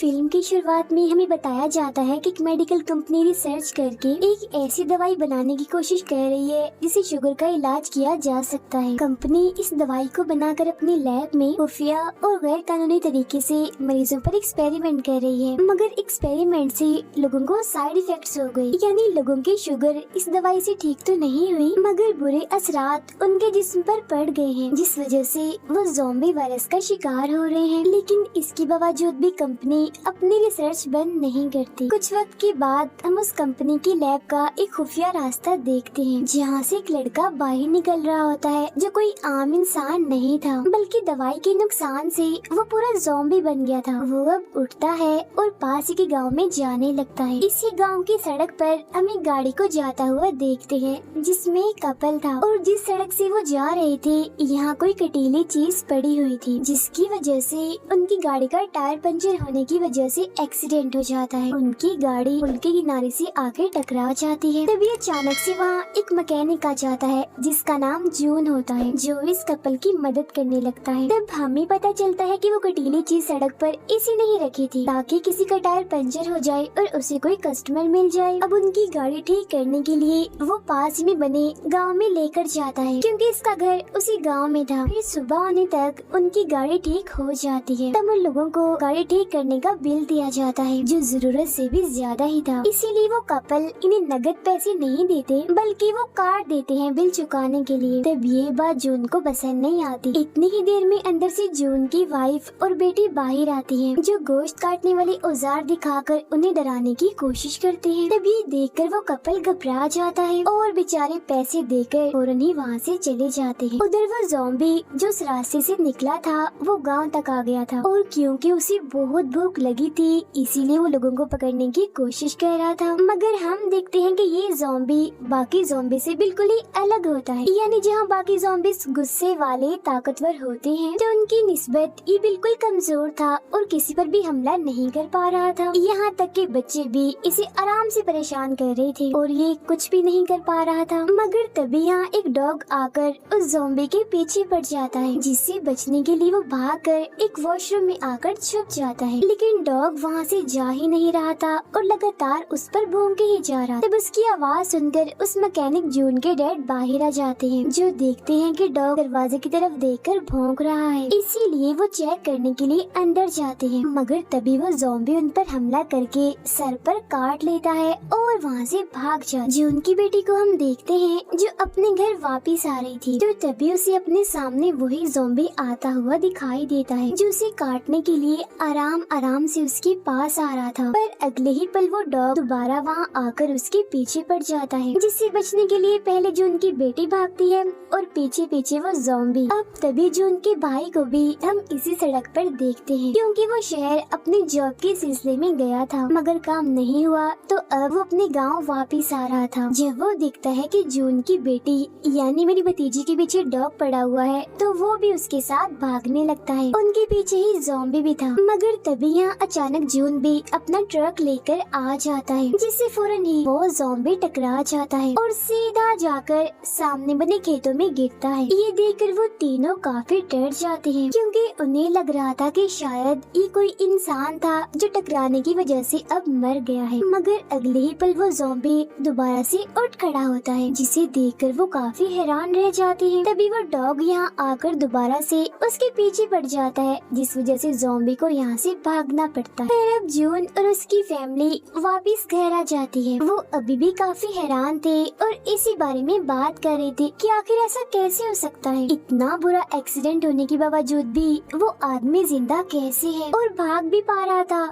Film की शुरुआत में हमें बताया जाता है कि एक मेडिकल कंपनी रिसर्च करके एक ऐसी दवाई बनाने की कोशिश कर रही है जिससे शुगर का इलाज किया जा सकता है। कंपनी इस दवाई को बनाकर अपने लैब में खुफिया और गैर कानूनी तरीके से मरीजों पर एक्सपेरिमेंट कर रही है, मगर एक्सपेरिमेंट से लोगों को साइड इफेक्ट्स हो गए, यानी लोगों की शुगर इस दवाई से ठीक तो नहीं हुई मगर बुरे असरात उनके जिस्म पर पड़ गए हैं, जिस वजह से वो ज़ॉम्बी वायरस का शिकार हो रहे हैं। लेकिन इसके बावजूद भी कंपनी अपनी रिसर्च बंद नहीं करती। कुछ वक्त के बाद हम उस कंपनी की लैब का एक खुफिया रास्ता देखते हैं जहाँ से एक लड़का बाहर निकल रहा होता है जो कोई आम इंसान नहीं था, बल्कि दवाई के नुकसान से वो पूरा ज़ॉम्बी बन गया था। वो अब उठता है और पास ही के गांव में जाने लगता है। इसी गांव की सड़क पर हम एक गाड़ी को जाता हुआ देखते हैं जिसमें एक कपल था और जिस सड़क से वो जा रहे थे यहाँ कोई कटीली चीज पड़ी हुई थी, जिसकी वजह से उनकी गाड़ी का टायर पंचर होने की वजह से एक्सीडेंट हो जाता है। उनकी गाड़ी पुल के किनारे से आकर टकरा जाती है। तभी अचानक से वहाँ एक मैकेनिक आ जाता है जिसका नाम जून होता है, जो इस कपल की मदद करने लगता है। तब हमें पता चलता है कि वो कटीली चीज सड़क पर इसी नहीं रखी थी ताकि किसी का टायर पंचर हो जाए और उसे कोई कस्टमर मिल जाए। अब उनकी गाड़ी ठीक करने के लिए वो पास में बने गाँव में लेकर जाता है क्योंकि इसका घर उसी गाँव में था। फिर सुबह होने तक उनकी गाड़ी ठीक हो जाती है। तब उन लोगों को गाड़ी ठीक करने का बिल दिया जाता है जो जरूरत से भी ज्यादा ही था, इसीलिए वो कपल इन्हें नगद पैसे नहीं देते बल्कि वो कार्ड देते हैं बिल चुकाने के लिए। तब ये बात जून को पसंद नहीं आती। इतनी ही देर में अंदर से जून की वाइफ और बेटी बाहर आती हैं जो गोश्त काटने वाले औजार दिखाकर उन्हें डराने की कोशिश करते हैं। तब ये देखकर वो कपल घबरा जाता है और बेचारे पैसे देकर फौरन ही वहाँ से चले जाते हैं। उधर वो ज़ॉम्बी जो उस रास्ते से निकला था वो गाँव तक आ गया था और क्योंकि उसे बहुत भूख लगी थी इसीलिए वो लोगों को पकड़ने की कोशिश कर रहा था। मगर हम देखते हैं कि ये ज़ॉम्बी बाकी ज़ॉम्बी से बिल्कुल ही अलग होता है, यानी जहाँ बाकी ज़ॉम्बीज़ गुस्से वाले ताकतवर होते हैं तो उनकी निस्बत ये बिल्कुल कमजोर था और किसी पर भी हमला नहीं कर पा रहा था। यहाँ तक कि बच्चे भी इसे आराम से परेशान कर रहे थे और ये कुछ भी नहीं कर पा रहा था। मगर तभी यहाँ एक डॉग आकर उस ज़ॉम्बी के पीछे पड़ जाता है, जिससे बचने के लिए वो भागकर एक वॉशरूम में आकर छुप जाता है। लेकिन डॉग वहाँ से जा ही नहीं रहा था और लगातार उस पर भौंके ही जा रहा। तब उसकी आवाज सुनकर उस मैकेनिक जून के डैड बाहर आ जाते हैं जो देखते हैं कि डॉग दरवाजे की तरफ देखकर भौंक रहा है, इसीलिए वो चेक करने के लिए अंदर जाते हैं। मगर तभी वो ज़ॉम्बी उन पर हमला करके सर पर काट लेता है और वहाँ से भाग जाता। जून की बेटी को हम देखते हैं जो अपने घर वापिस आ रही थी, तो तभी उसे अपने सामने वही ज़ॉम्बी आता हुआ दिखाई देता है जो उसे काटने के लिए आराम आराम से उसके पास आ रहा था। पर अगले ही पल वो डॉग दोबारा वहाँ आकर उसके पीछे पड़ जाता है, जिससे बचने के लिए पहले जून की बेटी भागती है और पीछे पीछे वो ज़ॉम्बी। अब तभी जून के भाई को भी हम इसी सड़क पर देखते हैं क्योंकि वो शहर अपने जॉब के सिलसिले में गया था मगर काम नहीं हुआ, तो अब वो अपने गाँव वापिस आ रहा था। जब वो देखता है कि जून की बेटी यानी मेरी भतीजी के पीछे डॉग पड़ा हुआ है तो वो भी उसके साथ भागने लगता है। उनके पीछे ही ज़ॉम्बी भी था। मगर तभी यहाँ अचानक जून भी अपना ट्रक लेकर आ जाता है, जिससे फौरन ही वो ज़ॉम्बी टकरा जाता है और सीधा जाकर सामने बने खेतों में गिरता है। ये देखकर वो तीनों काफी डर जाते हैं क्योंकि उन्हें लग रहा था कि शायद ये कोई इंसान था जो टकराने की वजह से अब मर गया है। मगर अगले ही पल वो ज़ॉम्बी दोबारा से उठ खड़ा होता है, जिसे देखकर वो काफी हैरान रह जाते हैं। तभी वो डॉग यहाँ आकर दोबारा से उसके पीछे पड़ जाता है, जिस वजह से ज़ॉम्बी को यहाँ से भागना पड़ता है। फिर अब जून और उसकी फैमिली वापस घर आ जाती है। वो अभी भी काफी हैरान थे और इसी बारे में बात कर रहे थे कि आखिर ऐसा कैसे हो सकता है, इतना बुरा एक्सीडेंट होने के बावजूद भी वो आदमी जिंदा कैसे है और भाग भी पा रहा था,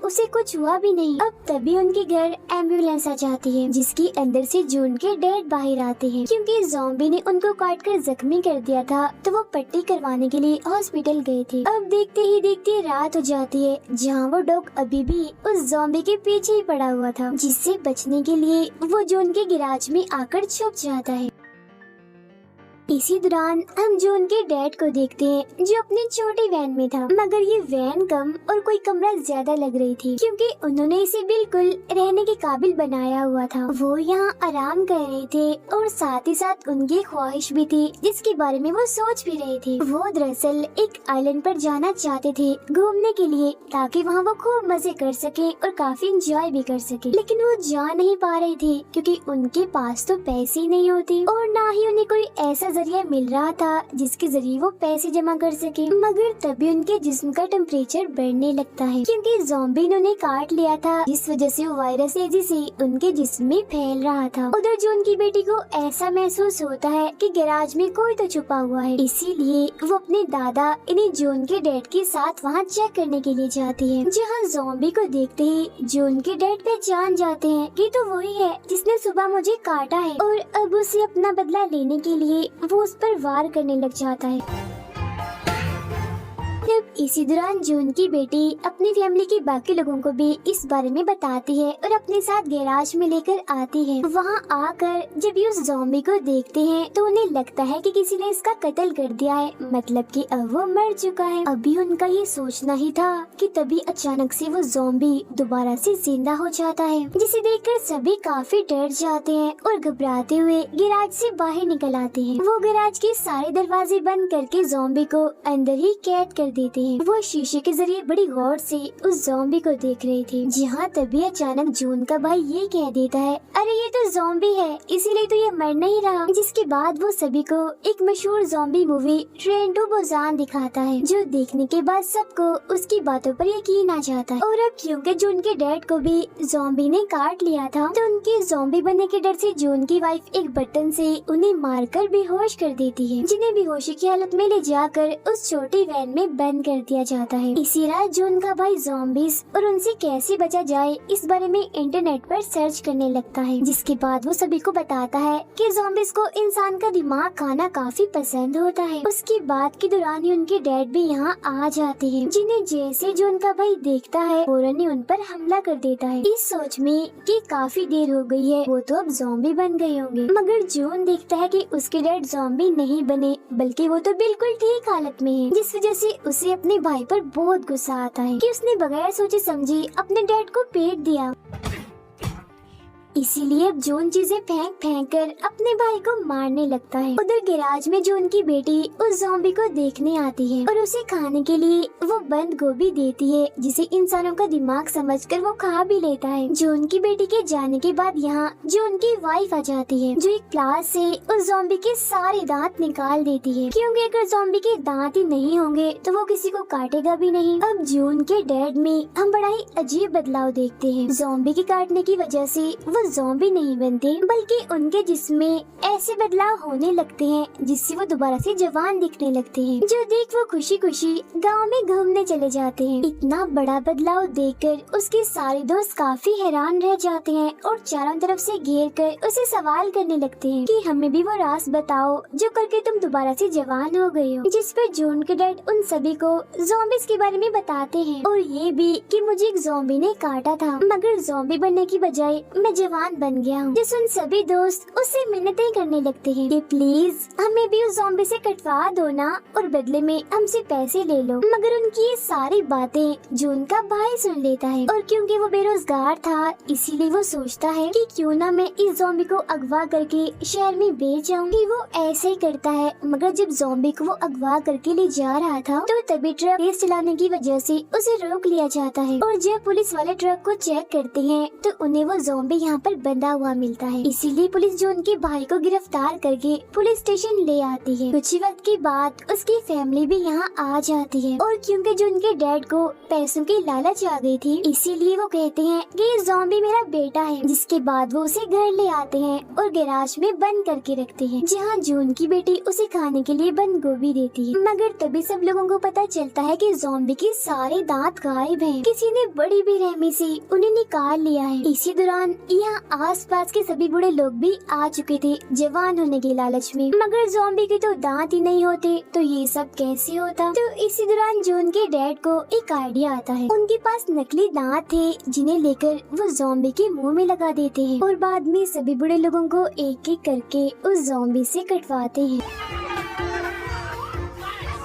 उसे कुछ हुआ भी नहीं। अब तभी उनके घर एम्बुलेंस आ जाती है जिसकी अंदर से जून के डैड बाहर आते हैं क्योंकि ज़ॉम्बी ने उनको काटकर जख्मी कर दिया था, तो वो पट्टी करवाने के लिए हॉस्पिटल गए थे। अब देखते ही देखते रात हो जाती है जहाँ वो डॉग अभी भी उस ज़ॉम्बी के पीछे ही पड़ा हुआ था, जिससे बचने के लिए वो जून के गैराज में आकर छुप जाता है। इसी दौरान हम जून के डैड को देखते हैं जो अपनी छोटी वैन में था, मगर ये वैन कम और कोई कमरा ज्यादा लग रही थी क्योंकि उन्होंने इसे बिल्कुल रहने के काबिल बनाया हुआ था। वो यहाँ आराम कर रहे थे और साथ ही साथ उनकी ख्वाहिश भी थी जिसके बारे में वो सोच भी रहे थे। वो दरअसल एक आइलैंड पर जाना चाहते थे घूमने के लिए ताकि वहाँ वो खूब मजे कर सके और काफी इंजॉय भी कर सके, लेकिन वो जा नहीं पा रहे थे क्योंकि उनके पास तो पैसे ही नहीं होते और ना ही उन्हें कोई ऐसा जरिया मिल रहा था जिसके जरिए वो पैसे जमा कर सके। मगर तभी उनके जिस्म का टेम्परेचर बढ़ने लगता है क्योंकि ज़ॉम्बी ने उन्हें काट लिया था, जिस वजह से वो वायरस तेजी से उनके जिस्म में फैल रहा था। उधर जो उनकी बेटी को ऐसा महसूस होता है कि गैराज में कोई तो छुपा हुआ है, इसीलिए वो अपने दादा यानी जून के डैड के साथ वहाँ चेक करने के लिए जाती है, जहाँ ज़ॉम्बी को देखते ही जून के डैड पहचान जाते हैं कि तो वही है जिसने सुबह मुझे काटा है और अब उसे अपना बदला लेने के लिए वो उस पर वार करने लग जाता है। तब इसी दौरान जून की बेटी अपनी फैमिली के बाकी लोगों को भी इस बारे में बताती है और अपने साथ गैराज में लेकर आती है। वहाँ आकर जब ये उस ज़ॉम्बी को देखते हैं तो उन्हें लगता है कि किसी ने इसका कत्ल कर दिया है, मतलब कि अब वो मर चुका है। अभी उनका ये सोचना ही था कि तभी अचानक से वो ज़ॉम्बी दोबारा से जिंदा हो जाता है, जिसे देखकर सभी काफी डर जाते हैं और घबराते हुए गैराज से बाहर निकल आते हैं। वो गैराज के सारे दरवाजे बंद करके ज़ॉम्बी को अंदर ही कैद कर देते हैं। वो शीशे के जरिए बड़ी गौर से उस ज़ॉम्बी को देख रहे थे, जहाँ तभी अचानक जून का भाई ये कह देता है, अरे ये तो ज़ॉम्बी है, इसीलिए तो ये मर नहीं रहा। जिसके बाद वो सभी को एक मशहूर zombie movie train to Busan दिखाता है, जो देखने के बाद सबको उसकी बातों पर यकीन आ जाता है। और अब क्योंकि जून के डैड को भी ज़ॉम्बी ने काट लिया था, तो उनके ज़ॉम्बी बनने के डर से जून की वाइफ एक बटन से उन्हें मारकर बेहोश कर देती है, जिन्हें बेहोशी की हालत में ले जाकर उस छोटी वैन में बंद कर दिया जाता है। इसी रात जून का भाई ज़ॉम्बीज और उनसे कैसे बचा जाए इस बारे में इंटरनेट पर सर्च करने लगता है, जिसके बाद वो सभी को बताता है कि ज़ॉम्बीज को इंसान का दिमाग खाना काफी पसंद होता है। उसकी बात के दौरान ही उनके डैड भी यहाँ आ जाते हैं, जिन्हें जैसे जून का भाई देखता है फौरन ही उन पर हमला कर देता है, इस सोच में कि काफी देर हो गई है, वो तो अब ज़ॉम्बी बन गए होंगे। मगर जून देखता है कि उसके डैड ज़ॉम्बी नहीं बने, बल्कि वो तो बिल्कुल ठीक हालत में है, जिस वजह से उसे अपने भाई पर बहुत गुस्सा आता है कि उसने बगैर सोचे समझे अपने डैड को पेट दिया। इसीलिए अब जून चीजें फेंक फेंक कर अपने भाई को मारने लगता है। उधर गैराज में जून की बेटी उस ज़ॉम्बी को देखने आती है और उसे खाने के लिए वो बंद गोभी देती है, जिसे इंसानों का दिमाग समझकर वो खा भी लेता है। जून की बेटी के जाने के बाद यहाँ जून की वाइफ आ जाती है, जो एक प्लास से उस ज़ॉम्बी के सारे दांत निकाल देती है, क्योंकि अगर ज़ॉम्बी के दांत ही नहीं होंगे तो वो किसी को काटेगा भी नहीं। अब जून के डैड में हम बड़ा ही अजीब बदलाव देखते हैं। ज़ॉम्बी के काटने की वजह से वो ज़ॉम्बी नहीं बनते, बल्कि उनके जिस्म में ऐसे बदलाव होने लगते हैं जिससे वो दोबारा से जवान दिखने लगते हैं, जो देख वो खुशी खुशी गांव में घूमने चले जाते हैं। इतना बड़ा बदलाव देखकर उसके सारे दोस्त काफी हैरान रह जाते हैं और चारों तरफ से घेर कर उसे सवाल करने लगते हैं कि हमें भी वो राज बताओ जो करके तुम दोबारा से जवान हो गए हो। जिस पर जून के डैड उन सभी को ज़ॉम्बीज के बारे में बताते हैं और ये भी कि मुझे एक ज़ॉम्बी ने काटा था, मगर ज़ॉम्बी बनने की बजाय मैं जवान बन गया हूँ। जिस उन सभी दोस्त उससे मिन्नतें करने लगते हैं कि प्लीज हमें भी उस ज़ॉम्बी से कटवा दो ना और बदले में हमसे पैसे ले लो। मगर उनकी ये सारी बातें जून का भाई सुन लेता है और क्योंकि वो बेरोजगार था इसीलिए वो सोचता है कि क्यों ना मैं इस ज़ॉम्बी को अगवा करके शहर में बेच जाऊँ। वो ऐसे ही करता है, मगर जब ज़ॉम्बी को वो अगवा करके ले जा रहा था तो तभी ट्रक तेज चलाने की वजह से उसे रोक लिया जाता है और जब पुलिस वाले ट्रक को चेक करते हैं तो उन्हें वो ज़ॉम्बी यहाँ पर बंधा हुआ मिलता है। इसीलिए पुलिस जून के भाई को गिरफ्तार करके पुलिस स्टेशन ले आती है। कुछ ही वक्त के बाद उसकी फैमिली भी यहाँ आ जाती है और क्योंकि जून के डैड को पैसों की लालच आ गई थी इसीलिए वो कहते हैं कि ये ज़ॉम्बी मेरा बेटा है। जिसके बाद वो उसे घर ले आते हैं और गैराज में बंद करके रखते हैं, जहाँ जून की बेटी उसे खाने के लिए बंद गोभी देती है। मगर तभी सब लोगों को पता चलता है कि ज़ॉम्बी के सारे दांत गायब हैं। किसी ने बड़ी बेरहमी से उन्हें निकाल लिया है। इसी दौरान यहाँ आसपास के सभी बूढ़े लोग भी आ चुके थे जवान होने के लालच में, मगर ज़ॉम्बी के तो दांत ही नहीं होते, तो ये सब कैसे होता। तो इसी दौरान जून के डैड को एक आइडिया आता है। उनके पास नकली दांत थे जिन्हें लेकर वो ज़ॉम्बी के मुंह में लगा देते हैं और बाद में सभी बूढ़े लोगों को एक एक करके उस ज़ॉम्बी से कटवाते हैं।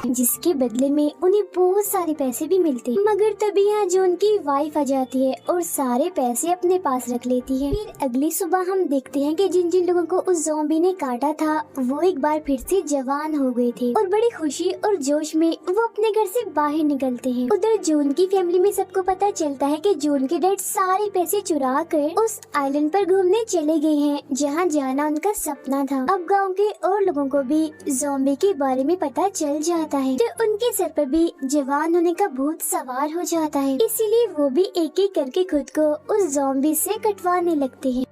जिसके बदले में उन्हें बहुत सारे पैसे भी मिलते। मगर तभी यहाँ जून की वाइफ आ जाती है और सारे पैसे अपने पास रख लेती है। फिर अगली सुबह हम देखते हैं कि जिन जिन लोगों को उस ज़ॉम्बी ने काटा था वो एक बार फिर से जवान हो गए थे और बड़ी खुशी और जोश में वो अपने घर से बाहर निकलते हैं। उधर जून की फैमिली में सबको पता चलता है कि जून के डैड सारे पैसे चुरा कर उस आइलैंड पर घूमने चले गए हैं जहाँ जाना उनका सपना था। अब गांव के और लोगों को भी ज़ॉम्बी के बारे में पता चल जाता है तो उनके सर पर भी जवान होने का भूत सवार हो जाता है। इसीलिए वो भी एक एक करके खुद को उस ज़ॉम्बी से कटवाने लगते हैं।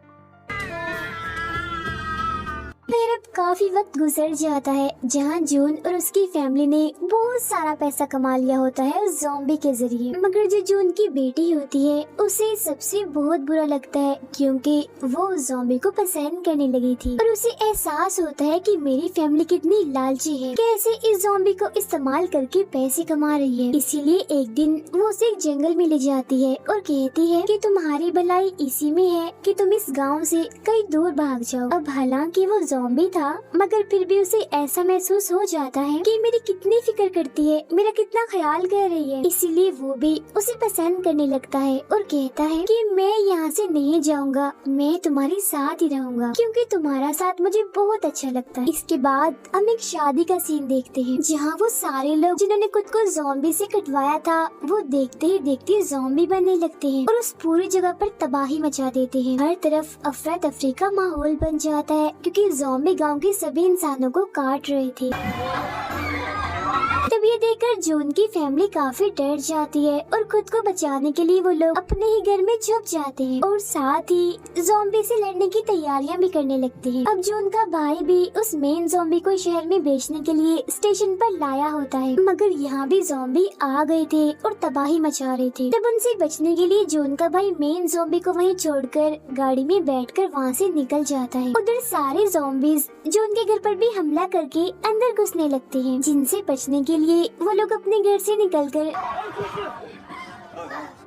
फिर अब काफी वक्त गुजर जाता है जहाँ जून और उसकी फैमिली ने बहुत सारा पैसा कमा लिया होता है उस ज़ॉम्बी के जरिए। मगर जो जून की बेटी होती है उसे सबसे बहुत बुरा लगता है क्योंकि वो उस ज़ॉम्बी को पसंद करने लगी थी और उसे एहसास होता है कि मेरी फैमिली कितनी लालची है, कैसे इस ज़ॉम्बी को इस्तेमाल करके पैसे कमा रही है। इसीलिए एक दिन वो उसे एक जंगल में ले जाती है और कहती है कि तुम्हारी भलाई इसी में है कि तुम इस गाँव से कहीं दूर भाग जाओ। अब हालांकि वो ज़ॉम्बी था मगर फिर भी उसे ऐसा महसूस हो जाता है कि मेरी कितनी फिक्र करती है, मेरा कितना ख्याल कर रही है। इसीलिए वो भी उसे पसंद करने लगता है और कहता है कि मैं यहाँ से नहीं जाऊँगा, मैं तुम्हारे साथ ही रहूँगा क्योंकि तुम्हारा साथ मुझे बहुत अच्छा लगता है। इसके बाद हम एक शादी का सीन देखते हैं जहाँ वो सारे लोग जिन्होंने खुद को ज़ॉम्बी से कटवाया था वो देखते ही देखते ज़ॉम्बी बनने लगते हैं और उस पूरी जगह पर तबाही मचा देते हैं। हर तरफ अफरा तफरी का माहौल बन जाता है क्योंकि ज़ॉम्बी गांव के सभी इंसानों को काट रहे थे। तब ये देखकर जून की फैमिली काफी डर जाती है और खुद को बचाने के लिए वो लोग अपने ही घर में छुप जाते हैं और साथ ही ज़ॉम्बी से लड़ने की तैयारियां भी करने लगते हैं। अब जून का भाई भी उस मेन ज़ॉम्बी को शहर में बेचने के लिए स्टेशन पर लाया होता है मगर यहाँ भी ज़ॉम्बी आ गए थे और तबाही मचा रहे थे। तब उनसे बचने के लिए जून का भाई मेन ज़ॉम्बी को वहीं छोड़कर गाड़ी में बैठकर वहाँ से निकल जाता है। उधर सारे ज़ॉम्बीज जून के घर पर भी हमला करके अंदर घुसने लगते हैं जिनसे बचने के लिए वो लोग अपने घर से निकलकर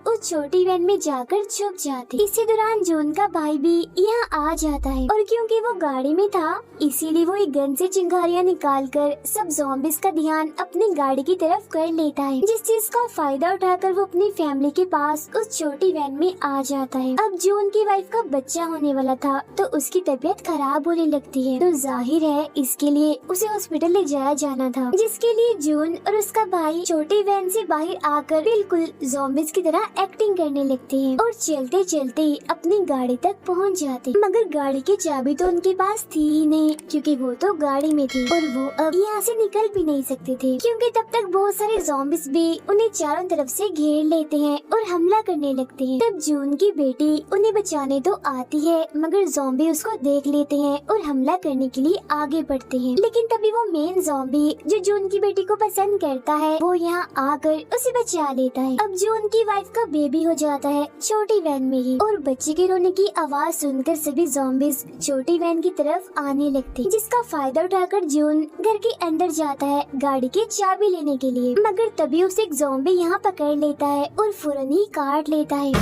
उस छोटी वैन में जाकर छुप जाते। इसी दौरान जून का भाई भी यहाँ आ जाता है और क्योंकि वो गाड़ी में था इसीलिए वो एक गन से चिंगारियाँ निकालकर सब ज़ॉम्बीज का ध्यान अपनी गाड़ी की तरफ कर लेता है जिस चीज का फायदा उठाकर वो अपनी फैमिली के पास उस छोटी वैन में आ जाता है। अब जून की वाइफ का बच्चा होने वाला था तो उसकी तबीयत खराब होने लगती है तो जाहिर है इसके लिए उसे हॉस्पिटल ले जाया जाना था जिसके लिए जून और उसका भाई छोटी वैन से बाहर आकर बिल्कुल ज़ॉम्बीज की तरह एक्टिंग करने लगते हैं और चलते चलते अपनी गाड़ी तक पहुंच जाते। मगर गाड़ी की चाबी तो उनके पास थी ही नहीं क्योंकि वो तो गाड़ी में थी और वो अब यहाँ से निकल भी नहीं सकते थे क्योंकि तब तक बहुत सारे ज़ॉम्बीज भी उन्हें चारों तरफ से घेर लेते हैं और हमला करने लगते हैं। तब जून की बेटी उन्हें बचाने तो आती है मगर ज़ॉम्बी उसको देख लेते हैं और हमला करने के लिए आगे बढ़ते हैं। लेकिन तभी वो मेन ज़ॉम्बी जो जून की बेटी को पसंद करता है वो यहाँ आकर उसे बचा लेता है। अब जून की वाइफ का बेबी हो जाता है छोटी वैन में ही और बच्चे के रोने की आवाज सुनकर सभी ज़ॉम्बीज छोटी वैन की तरफ आने लगते जिसका फायदा उठाकर जून घर के अंदर जाता है गाड़ी की चाबी लेने के लिए मगर तभी उसे एक ज़ॉम्बी यहाँ पकड़ लेता है और फौरन ही काट लेता है।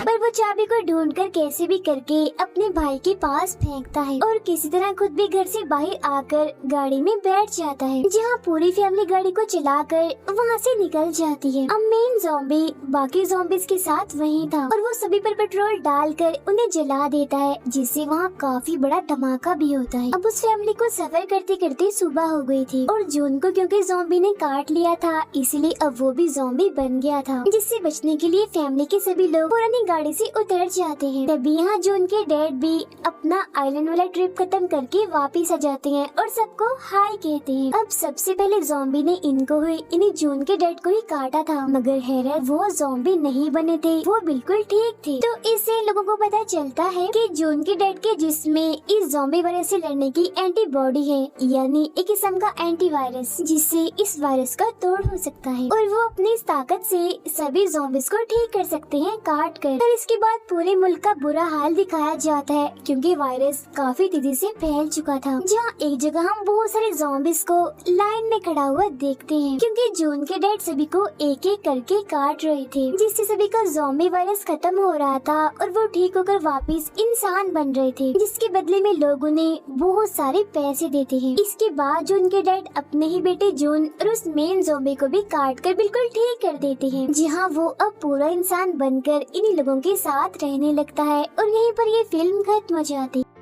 पर वो चाबी को ढूंढकर कैसे भी करके अपने भाई के पास फेंकता है और किसी तरह खुद भी घर से बाहर आकर गाड़ी में बैठ जाता है जहाँ पूरी फैमिली गाड़ी को चलाकर वहाँ से निकल जाती है। अब मेन ज़ॉम्बी बाकी ज़ॉम्बीज के साथ वहीं था और वो सभी पर पेट्रोल डालकर उन्हें जला देता है जिससे वहाँ काफी बड़ा धमाका भी होता है। अब उस फैमिली को सफर करते करते सुबह हो गई थी और जून को क्योंकि ज़ॉम्बी ने काट लिया था इसलिए अब वो भी ज़ॉम्बी बन गया था जिससे बचने के लिए फैमिली के सभी लोग पुरानी गाड़ी से उतर जाते हैं। तभी यहाँ जून के डैड भी अपना आइलैंड वाला ट्रिप खत्म करके वापिस आ जाते हैं और सबको हाय कहते हैं। अब सबसे पहले ज़ॉम्बी ने इन्हें जून के डैड को ही काटा था मगर हैरत वो ज़ॉम्बी नहीं बने थे, वो बिल्कुल ठीक थे। तो इससे लोगों को पता चलता है कि जून के डैड के जिस्म में इस ज़ॉम्बी वायरस से लड़ने की एंटीबॉडी है यानी एक किस्म का एंटीवायरस जिससे इस वायरस का तोड़ हो सकता है और वो अपनी इस ताकत से सभी ज़ॉम्बीज को ठीक कर सकते हैं काट कर। इसके बाद पूरे मुल्क का बुरा हाल दिखाया जाता है क्योंकि वायरस काफी तेजी से फैल चुका था। जहाँ एक जगह हम बहुत सारे ज़ॉम्बीज़ को लाइन में खड़ा हुआ देखते हैं क्योंकि जून के डैड सभी को एक एक करके काट रहे थे, जिससे सभी का ज़ॉम्बी वायरस खत्म हो रहा था और वो ठीक होकर वापस इंसान बन रहे थे, जिसके बदले में लोग उन्हें बहुत सारे पैसे देते हैं। इसके बाद जून के डैड अपने ही बेटे जून और उस मेन ज़ॉम्बी को भी काट कर बिल्कुल ठीक कर देते हैं, जहाँ वो अब पूरा इंसान बनकर इन्हीं लोगों के साथ रहने लगता है और यहीं पर ये फिल्म खत्म हो जाती है।